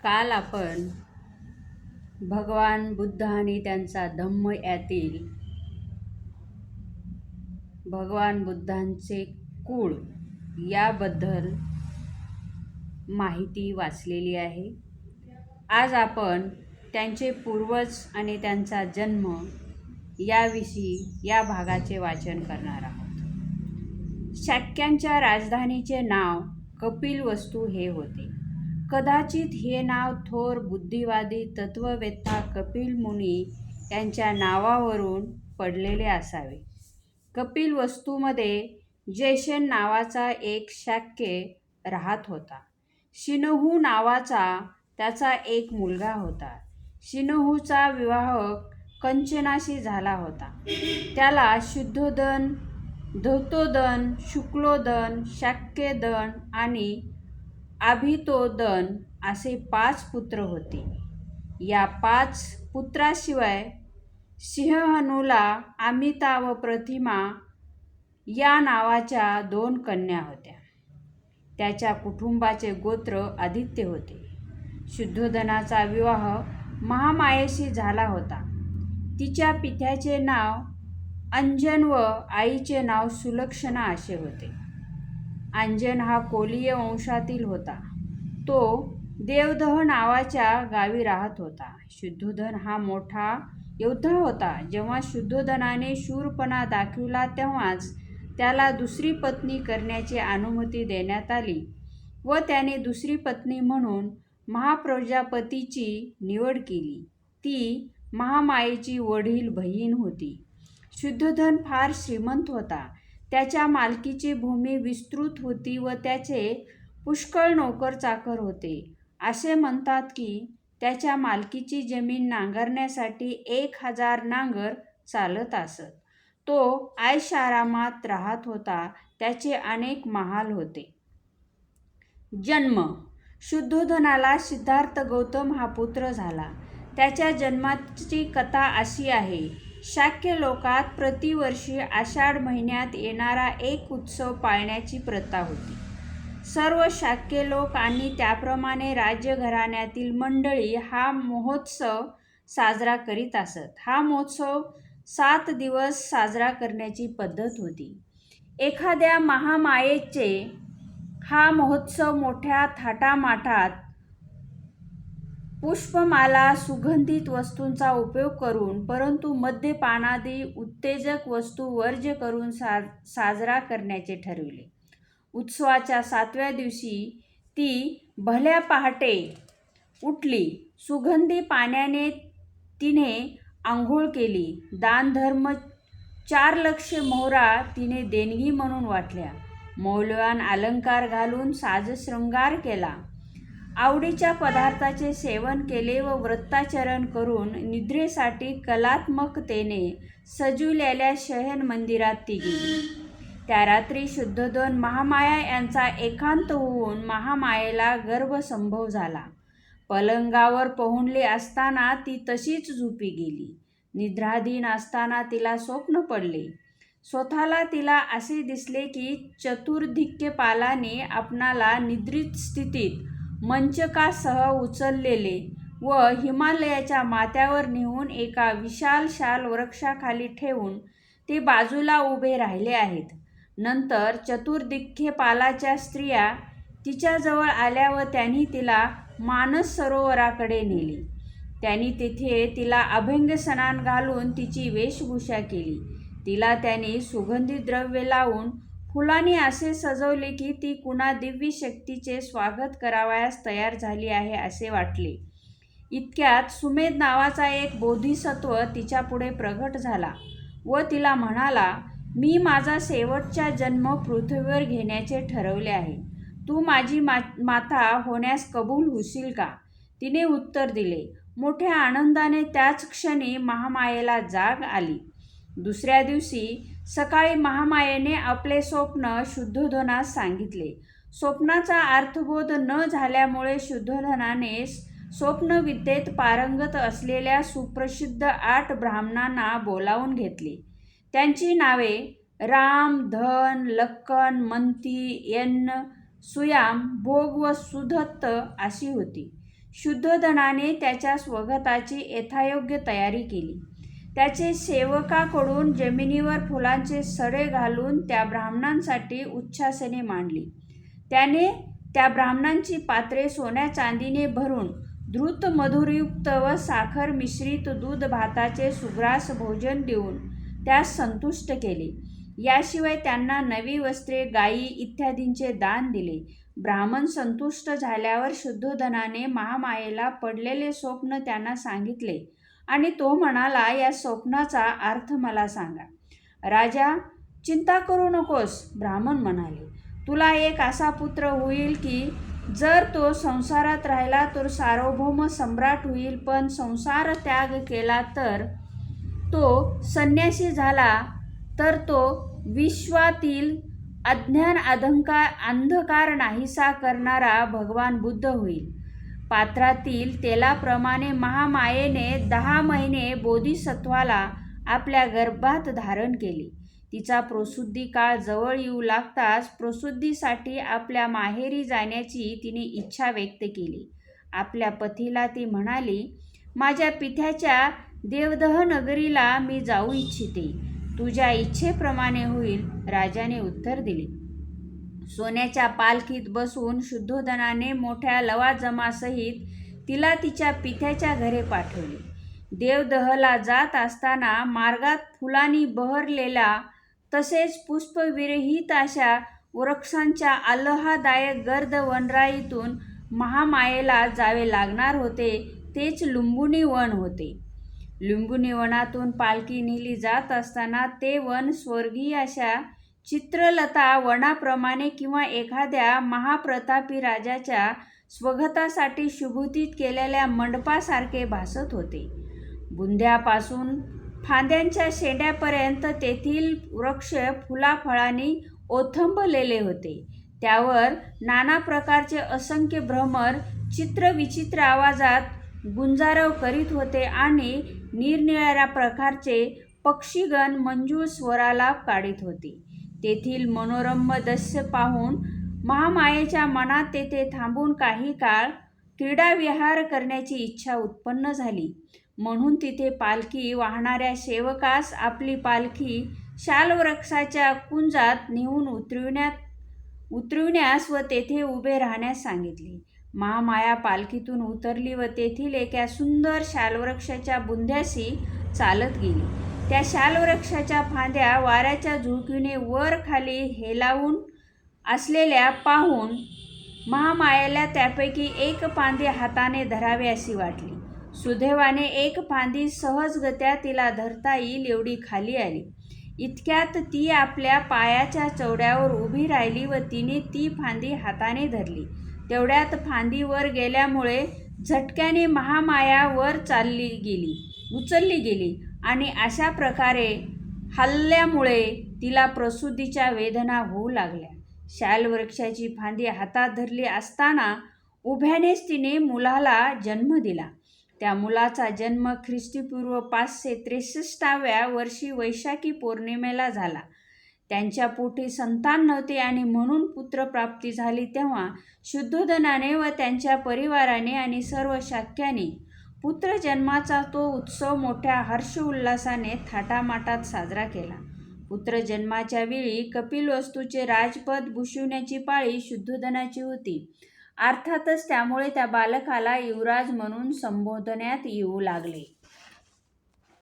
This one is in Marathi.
काल आपण भगवान बुद्ध आणि त्यांचा धम्म यातील भगवान बुद्धांचे कुळ याबद्दल माहिती वाचलेली आहे. आज आपण त्यांचे पूर्वज आणि त्यांचा जन्म याविषयी या भागाचे वाचन करणार आहोत. शाक्यांच्या राजधानीचे नाव कपिलवस्तू हे होते. कदाचित हे नाव थोर बुद्धिवादी तत्ववेत्ता कपिल मुनी यांच्या नावावरून पडलेले असावे. कपिलवस्तूमध्ये जैशन नावाचा एक शाक्य राहत होता. शिनहू नावाचा त्याचा एक मुलगा होता. शिनहूचा विवाह कंचनाशी झाला होता. त्याला शुद्धोदन, धौतोदन, शुक्लोदन, शाक्यदन आणि अभितोदन असे 5 पुत्र होते. या 5 पुत्राशिवाय सिंहनुला अमिता व प्रतिमा या नावाच्या 2 कन्या होत्या. त्याच्या कुटुंबाचे गोत्र आदित्य होते. शुद्धोदनाचा विवाह महामायेशी झाला होता. तिच्या पित्याचे नाव अंजन व आईचे नाव सुलक्षणा असे होते. अंजन हा कोलीय वंशातील होता. तो देवदह नावाच्या गावी राहत होता. शुद्धोदन हा मोठा योद्धा होता. जेव्हा शुद्धोदनाने शूरपणा दाखविला तेव्हाच त्याला दुसरी पत्नी करण्याची अनुमती देण्यात आली व त्याने दुसरी पत्नी म्हणून महाप्रजापतीची निवड केली. ती महामायेची वडील बहीण होती. शुद्धोदन फार श्रीमंत होता. त्याच्या मालकीची भूमी विस्तृत होती व त्याचे पुष्कळ नोकर चाकर होते. असे म्हणतात की त्याच्या मालकीची जमीन नांगरण्यासाठी 1000 नांगर चालत असत. तो ऐशारामात राहत होता. त्याचे अनेक महाल होते. जन्म. शुद्धोदनाला सिद्धार्थ गौतम हा पुत्र झाला. त्याच्या जन्माची कथा अशी आहे. शाक्य लोकात प्रतिवर्षी आषाढ महिन्यात येणारा एक उत्सव पाळण्याची प्रथा होती. सर्व शाक्य लोक आणि त्याप्रमाणे राज्यघराण्यातील मंडळी हा महोत्सव साजरा करीत असत. हा महोत्सव 7 दिवस साजरा करण्याची पद्धत होती. एखाद्या महामायेचे हा महोत्सव मोठ्या थाटामाटात पुष्पमाला सुगंधित वस्तूंचा उपयोग करून परंतु मद्यपानादी उत्तेजक वस्तू वर्ज्य करून साजरा करण्याचे ठरविले. उत्सवाच्या 7व्या दिवशी ती भल्या पहाटे उठली. सुगंधी पाण्याने तिने आंघोळ केली. दानधर्म 4 लक्ष मोहरा तिने देणगी म्हणून वाटल्या. मौल्यवान अलंकार घालून साजशृंगार केला. आवडीच्या पदार्थाचे सेवन केले व व्रताचरण करून निद्रेसाठी कलात्मकतेने सजविलेल्या शयन मंदिरात ती गेली. त्या रात्री शुद्धोदन महामाया यांचा एकांत होऊन महामायेला गर्भसंभव झाला. पलंगावर पहुडली असताना ती तशीच झोपी गेली. निद्राधीन असताना तिला स्वप्न पडले. स्वतःला तिला असे दिसले की चतुर्दिक्पालाने आपणाला निद्रित स्थितीत मंचकासह उचललेले व हिमालयाच्या माथ्यावर नेऊन एका विशाल वृक्षाखाली ठेवून ते बाजूला उभे राहिले आहेत. नंतर चतुर्दिक्पालाच्या स्त्रिया तिच्याजवळ आल्या व त्यांनी तिला मानस सरोवराकडे नेली. त्यांनी तेथे तिला अभ्यंगस्नान घालून तिची वेशभूषा केली. तिला त्यांनी सुगंधी द्रव्ये लावून फुलांनी असे सजवले की ती कुणा दिव्य शक्तीचे स्वागत करावयास तयार झाली आहे असे वाटले. इतक्यात सुमेध नावाचा एक बोधिसत्व तिच्यापुढे प्रगट झाला व तिला म्हणाला, मी माझा शेवटचा जन्म पृथ्वीवर घेण्याचे ठरवले आहे. तू माझी माता होण्यास कबूल होशील का? तिने उत्तर दिले. मोठ्या आनंदाने त्याच क्षणी महामायेला जाग आली. दुसऱ्या दिवशी सकाळी महामायेने आपले स्वप्न शुद्धोदनास सांगितले. स्वप्नाचा अर्थबोध न झाल्यामुळे शुद्धोदनाने स्वप्नविद्येत पारंगत असलेल्या सुप्रसिद्ध 8 ब्राह्मणांना बोलावून घेतले. त्यांची नावे राम, धन, लक्कन, मंती, यन्न, सुयाम, भोग व सुदत्त अशी होती. शुद्धोधनाने त्याच्या स्वगताची यथायोग्य तयारी केली. त्याचे सेवकाकडून जमिनीवर फुलांचे सडे घालून त्या ब्राह्मणांसाठी उच्छासने मांडली. त्याने त्या ब्राह्मणांची पात्रे सोन्या चांदीने भरून द्रुत मधुरयुक्त व साखर मिश्रित दूध भाताचे सुग्रास भोजन देऊन त्यास संतुष्ट केले. याशिवाय त्यांना नवी वस्त्रे, गायी इत्यादींचे दान दिले. ब्राह्मण संतुष्ट झाल्यावर शुद्धोधनाने महामायेला पडलेले स्वप्न त्यांना सांगितले आणि तो म्हणाला, या स्वप्नाचा अर्थ मला सांगा. राजा, चिंता करू नकोस, ब्राह्मण म्हणाले. तुला एक असा पुत्र होईल की जर तो संसारात राहिला तर सार्वभौम सम्राट होईल, पण संसार त्याग केला तर तो संन्यासी झाला तर तो विश्वातील अज्ञान अंधकार नाहीसा करणारा भगवान बुद्ध होईल. पात्रातील तेलाप्रमाणे महामायेने 10 महिने बोधिसत्वाला आपल्या गर्भात धारण केले. तिचा प्रसूती काळ जवळ येऊ लागताच प्रसूतीसाठी आपल्या माहेरी जाण्याची तिने इच्छा व्यक्त केली. आपल्या पतीला ती म्हणाली, माझ्या पित्याच्या देवदह नगरीला मी जाऊ इच्छिते. तुझ्या इच्छेप्रमाणे होईल, राजाने उत्तर दिले. सोन्याच्या पालखीत बसून शुद्धोधनाने मोठ्या लवाजमासहित तिला तिच्या पित्याच्या घरी पाठवले. देवदहला जात असताना मार्गात फुलांनी बहरलेला तसेच पुष्पविरहित अशा वृक्षांच्या आल्हाददायक गर्द वनराईतून महामायेला जावे लागणार होते. तेच लुंबिनी वन होते. लुंबिनी वनातून पालखी नेली जात असताना ते वन स्वर्गीय अशा चित्रलता वनाप्रमाणे किंवा एखाद्या महाप्रतापी राजाच्या स्वगतासाठी शुभूषित केलेल्या मंडपासारखे भासत होते. बुंध्यापासून फांद्यांच्या शेंड्यापर्यंत तेथील वृक्ष फुलाफळांनी ओथंबलेले होते. त्यावर नाना प्रकारचे असंख्य भ्रमर चित्रविचित्र आवाजात गुंजारव करीत होते आणि निरनिराळ्या प्रकारचे पक्षीगण मंजूळ स्वरालाप काढीत होते. तेथील मनोरम दृश्य पाहून महामायेच्या मनात तेथे थांबून काही काळ क्रीडाविहार करण्याची इच्छा उत्पन्न झाली. म्हणून तिथे पालखी वाहणाऱ्या सेवकास आपली पालखी शालवृक्षाच्या कुंजात नेऊन उतरविण्यास व तेथे उभे राहण्यास सांगितले. महामाया पालखीतून उतरली व तेथील एका सुंदर शालवृक्षाच्या बुंध्याशी चालत गेली. त्या शालवृक्षाच्या फांद्या वाऱ्याच्या झुळकीने वर खाली हेलावून असलेल्या पाहून महामायेला त्यापैकी एक फांदी हाताने धरावी अशी वाटली. सुदैवाने एक फांदी सहजगत्या तिला धरता येईल एवढी खाली आली. इतक्यात ती आपल्या पायाच्या चवड्यावर उभी राहिली व तिने ती फांदी हाताने धरली. तेवढ्यात फांदी वर गेल्यामुळे झटक्याने महामाया वर उचलली गेली आणि अशा प्रकारे हलल्यामुळे तिला प्रसूतीच्या वेदना होऊ लागल्या. शालवृक्षाची फांदी हातात धरली असताना उभ्यानेच तिने मुलाला जन्म दिला. त्या मुलाचा जन्म ख्रिस्तीपूर्व 563व्या वर्षी वैशाखी पौर्णिमेला झाला. त्यांच्या पोटी संतान नव्हते आणि म्हणून पुत्रप्राप्ती झाली. तेव्हा शुद्धोधनाने व त्यांच्या परिवाराने आणि सर्व शाक्यांनी पुत्रजन्माचा तो उत्सव मोठ्या हर्षोल्लासाने थाटामाटात साजरा केला. पुत्रजन्माच्या वेळी कपिलवस्तूचे राजपद भूषविण्याची पाळी शुद्धोधनाची होती. अर्थातच त्यामुळे त्या बालकाला युवराज म्हणून संबोधण्यात येऊ लागले.